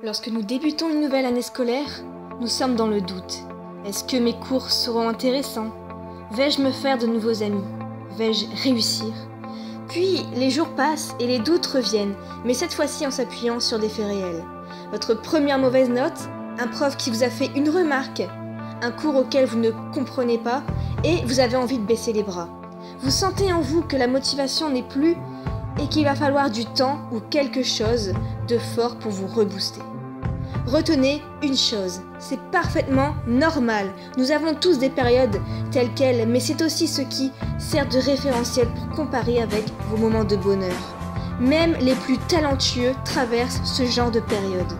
Lorsque nous débutons une nouvelle année scolaire, nous sommes dans le doute. Est-ce que mes cours seront intéressants? Vais-je me faire de nouveaux amis? Vais-je réussir? Puis les jours passent et les doutes reviennent, mais cette fois-ci en s'appuyant sur des faits réels. Votre première mauvaise note, un prof qui vous a fait une remarque, un cours auquel vous ne comprenez pas et vous avez envie de baisser les bras. Vous sentez en vous que la motivation n'est plus et qu'il va falloir du temps ou quelque chose de fort pour vous rebooster. Retenez une chose, c'est parfaitement normal. Nous avons tous des périodes telles quelles, mais c'est aussi ce qui sert de référentiel pour comparer avec vos moments de bonheur. Même les plus talentueux traversent ce genre de période.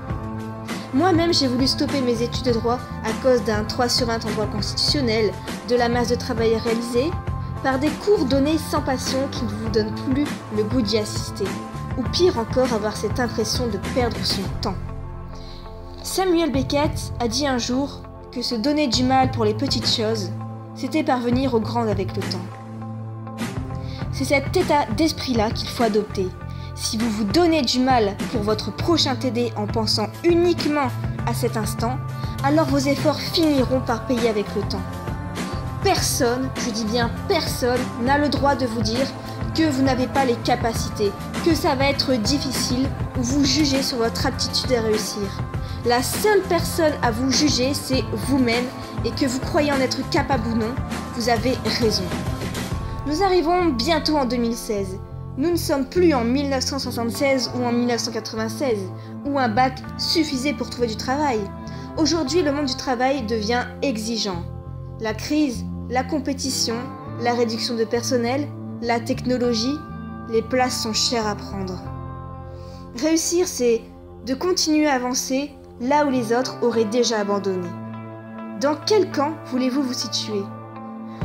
Moi-même, j'ai voulu stopper mes études de droit à cause d'un 3 sur 20 en droit constitutionnel, de la masse de travail à réaliser, par des cours donnés sans passion qui ne vous donnent plus le goût d'y assister, ou pire encore, avoir cette impression de perdre son temps. Samuel Beckett a dit un jour que se donner du mal pour les petites choses, c'était parvenir aux grandes avec le temps. C'est cet état d'esprit-là qu'il faut adopter. Si vous vous donnez du mal pour votre prochain TD en pensant uniquement à cet instant, alors vos efforts finiront par payer avec le temps. Personne, je dis bien personne, n'a le droit de vous dire que vous n'avez pas les capacités, que ça va être difficile ou vous juger sur votre aptitude à réussir. La seule personne à vous juger, c'est vous-même, et que vous croyez en être capable ou non, vous avez raison. Nous arrivons bientôt en 2016. Nous ne sommes plus en 1976 ou en 1996, où un bac suffisait pour trouver du travail. Aujourd'hui, le monde du travail devient exigeant. La crise, la compétition, la réduction de personnel, la technologie, les places sont chères à prendre. Réussir, c'est de continuer à avancer là où les autres auraient déjà abandonné. Dans quel camp voulez-vous vous situer?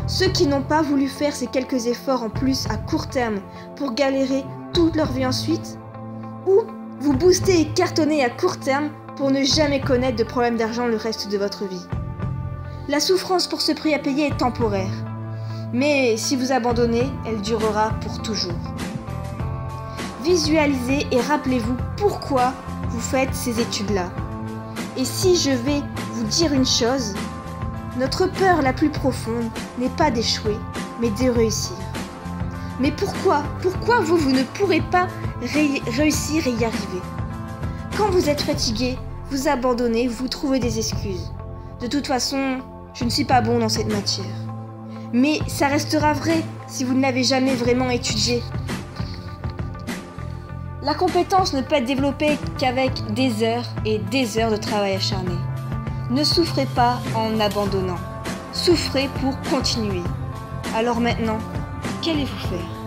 Ceux qui n'ont pas voulu faire ces quelques efforts en plus à court terme pour galérer toute leur vie ensuite? Ou vous booster et cartonner à court terme pour ne jamais connaître de problème d'argent le reste de votre vie? La souffrance pour ce prix à payer est temporaire, mais si vous abandonnez, elle durera pour toujours. Visualisez et rappelez-vous pourquoi vous faites ces études-là. Et si je vais vous dire une chose, notre peur la plus profonde n'est pas d'échouer, mais de réussir. Mais pourquoi vous ne pourrez pas réussir et y arriver? Quand vous êtes fatigué, vous abandonnez, vous trouvez des excuses. De toute façon, je ne suis pas bon dans cette matière. Mais ça restera vrai si vous ne l'avez jamais vraiment étudié. La compétence ne peut être développée qu'avec des heures et des heures de travail acharné. Ne souffrez pas en abandonnant. Souffrez pour continuer. Alors maintenant, qu'allez-vous faire ?